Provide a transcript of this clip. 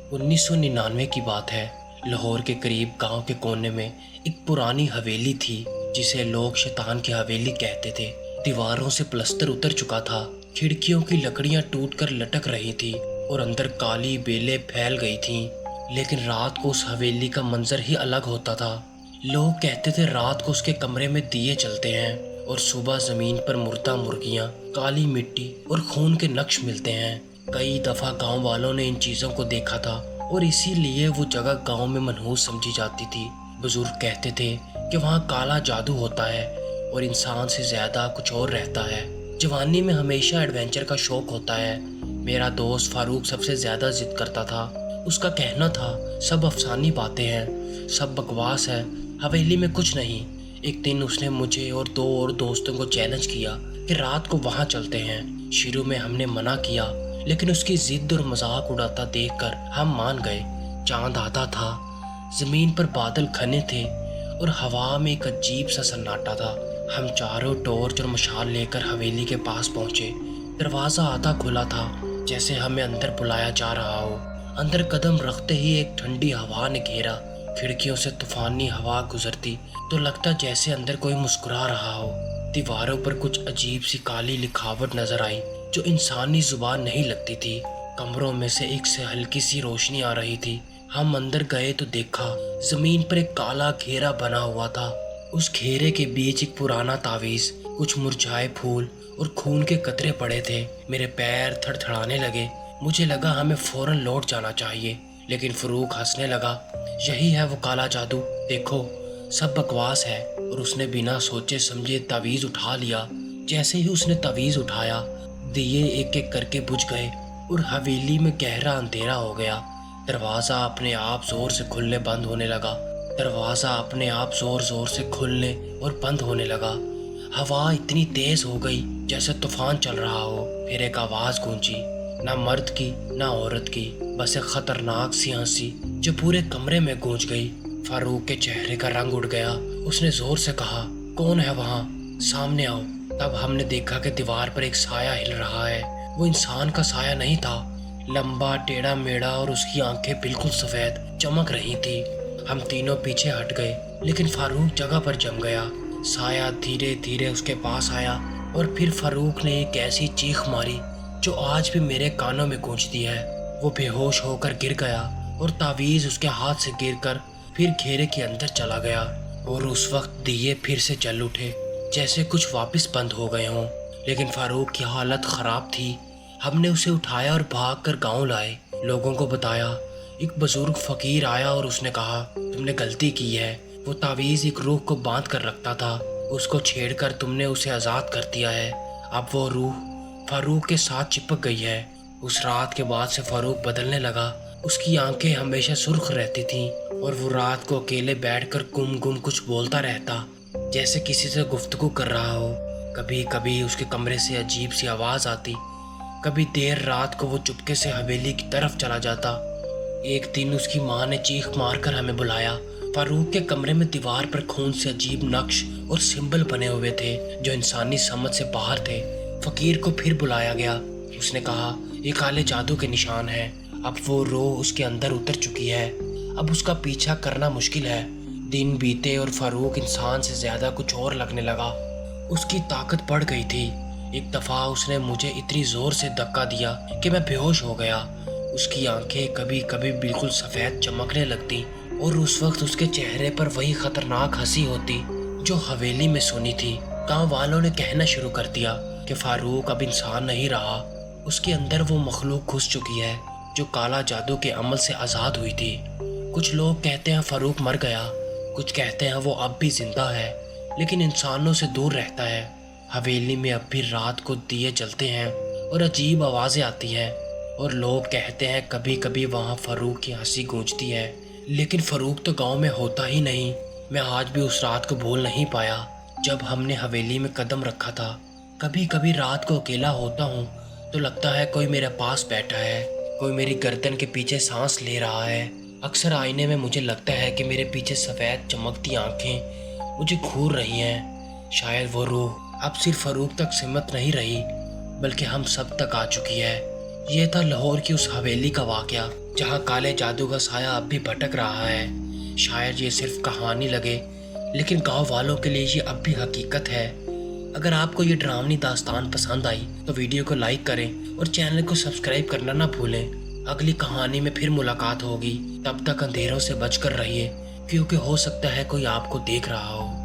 1999 की बात है। लाहौर के करीब गांव के कोने में एक पुरानी हवेली थी जिसे लोग शैतान की हवेली कहते थे। दीवारों से प्लस्तर उतर चुका था, खिड़कियों की लकड़ियां टूटकर लटक रही थी और अंदर काली बेलें फैल गई थीं। लेकिन रात को उस हवेली का मंजर ही अलग होता था। लोग कहते थे रात को उसके कमरे में दिए चलते हैं और सुबह जमीन पर मुर्दा मुर्गियां, काली मिट्टी और खून के नक्श मिलते हैं। कई दफा गांव वालों ने इन चीजों को देखा था और इसीलिए वो जगह गांव में मनहूस समझी जाती थी। बुजुर्ग कहते थे कि वहाँ काला जादू होता है और इंसान से ज्यादा कुछ और रहता है। जवानी में हमेशा एडवेंचर का शौक होता है। मेरा दोस्त फारूक सबसे ज्यादा जिद करता था। उसका कहना था सब अफसानी बातें हैं, सब बकवास है, हवेली में कुछ नहीं। एक दिन उसने मुझे और दो और दोस्तों को चैलेंज किया कि रात को वहाँ चलते हैं। शुरू में हमने मना किया, लेकिन उसकी जिद और मजाक उड़ाता देखकर हम मान गए। चांद आता था, जमीन पर बादल घने थे और हवा में एक अजीब सा सन्नाटा था। हम चारों टॉर्च और मशाल लेकर हवेली के पास पहुंचे। दरवाजा आधा खुला था, जैसे हमें अंदर बुलाया जा रहा हो। अंदर कदम रखते ही एक ठंडी हवा ने घेरा। खिड़कियों से तूफानी हवा गुजरती तो लगता जैसे अंदर कोई मुस्कुरा रहा हो। दीवारों पर कुछ अजीब सी काली लिखावट नजर आई जो इंसानी जुबान नहीं लगती थी। कमरों में से एक से हल्की सी रोशनी आ रही थी। हम अंदर गए तो देखा जमीन पर एक काला घेरा बना हुआ था। उस घेरे के बीच एक पुराना तावीज, कुछ मुरझाए फूल और खून के कतरे पड़े थे। मेरे पैर थरथराने लगे। मुझे लगा हमें फौरन लौट जाना चाहिए, लेकिन फरूक हंसने लगा। यही है वो काला जादू, देखो सब बकवास है। और उसने बिना सोचे समझे तावीज उठा लिया। जैसे ही उसने तावीज उठाया, दिए एक एक करके बुझ गए और हवेली में गहरा अंधेरा हो गया। दरवाजा अपने आप जोर से खुलने बंद होने लगा। दरवाजा अपने आप जोर जोर से खुलने और बंद होने लगा। हवा इतनी तेज हो गई जैसे तूफान चल रहा हो। फिर एक आवाज गूंजी, ना मर्द की ना औरत की, बस एक खतरनाक सी हंसी जो पूरे कमरे में गूंज गई। फारूक के चेहरे का रंग उड़ गया। उसने जोर से कहा, कौन है वहाँ, सामने आओ। तब हमने देखा कि दीवार पर एक साया हिल रहा है। वो इंसान का साया नहीं था, लंबा टेढ़ा मेढ़ा, और उसकी आंखें बिल्कुल सफेद चमक रही थी। हम तीनों पीछे हट गए, लेकिन फारूक जगह पर जम गया। साया धीरे धीरे उसके पास आया और फिर फारूक ने एक ऐसी चीख मारी जो आज भी मेरे कानों में गूंजती है। वो बेहोश होकर गिर गया और तावीज उसके हाथ से गिरकर फिर घेरे के अंदर चला गया। और उस वक्त दिए फिर से जल उठे, जैसे कुछ वापस बंद हो गए हों। लेकिन फारूक की हालत खराब थी। हमने उसे उठाया और भागकर गांव लाए। लोगों को बताया। एक बुजुर्ग फकीर आया और उसने कहा, तुमने गलती की है। वो तावीज एक रूह को बांध कर रखता था, उसको छेड़कर तुमने उसे आज़ाद कर दिया है। अब वो रूह फारूक के साथ चिपक गई है। उस रात के बाद से फारूक बदलने लगा। उसकी आंखें हमेशा सुर्ख रहती थीं और वो रात को अकेले बैठकर गुम गुम कुछ बोलता रहता, जैसे किसी से गुफ्तगू कर रहा हो। कभी कभी उसके कमरे से अजीब सी आवाज़ आती, कभी देर रात को वो चुपके से हवेली की तरफ चला जाता। एक दिन उसकी माँ ने चीख मारकर हमें बुलाया। फारूक के कमरे में दीवार पर खून से अजीब नक्श और सिंबल बने हुए थे जो इंसानी समझ से बाहर थे। फकीर को फिर बुलाया गया। उसने कहा, ये काले जादू के निशान हैं। अब वो रूह उसके अंदर उतर चुकी है, अब उसका पीछा करना मुश्किल है। दिन बीते और फारूक इंसान से ज्यादा कुछ और लगने लगा। उसकी ताकत बढ़ गई थी। एक दफा उसने मुझे इतनी जोर से धक्का दिया कि मैं बेहोश हो गया। उसकी आंखें कभी कभी बिल्कुल सफेद चमकने लगती और उस वक्त उसके चेहरे पर वही खतरनाक हंसी होती जो हवेली में सुनी थी। गांव वालों ने कहना शुरू कर दिया कि फारूक अब इंसान नहीं रहा, उसके अंदर वो मखलूक घुस चुकी है जो काला जादू के अमल से आज़ाद हुई थी। कुछ लोग कहते हैं फारूक मर गया, कुछ कहते हैं वो अब भी जिंदा है, लेकिन इंसानों से दूर रहता है। हवेली में अब भी रात को दिए जलते हैं और अजीब आवाज़ें आती हैं और लोग कहते हैं कभी कभी वहाँ फारूक की हंसी गूंजती है। लेकिन फारूक तो गाँव में होता ही नहीं। मैं आज भी उस रात को भूल नहीं पाया जब हमने हवेली में कदम रखा था। कभी कभी रात को अकेला होता हूँ तो लगता है कोई मेरे पास बैठा है, कोई मेरी गर्दन के पीछे सांस ले रहा है। अक्सर आईने में मुझे लगता है कि मेरे पीछे सफ़ेद चमकती आंखें मुझे घूर रही हैं। शायद वो रूह अब सिर्फ फारूक तक सीमित नहीं रही, बल्कि हम सब तक आ चुकी है। یہ تھا لاہور کی اس حویلی کا واقعہ جہاں کالے جادو کا سایہ اب بھی بھٹک رہا ہے۔ شاید یہ صرف کہانی لگے لیکن گاؤں والوں کے لیے یہ اب بھی حقیقت ہے۔ اگر آپ کو یہ ڈراؤنی داستان پسند آئی تو ویڈیو کو لائک کریں اور چینل کو سبسکرائب کرنا نہ بھولیں۔ اگلی کہانی میں پھر ملاقات ہوگی، تب تک اندھیروں سے بچ کر رہیے کیونکہ ہو سکتا ہے کوئی آپ کو دیکھ رہا ہو۔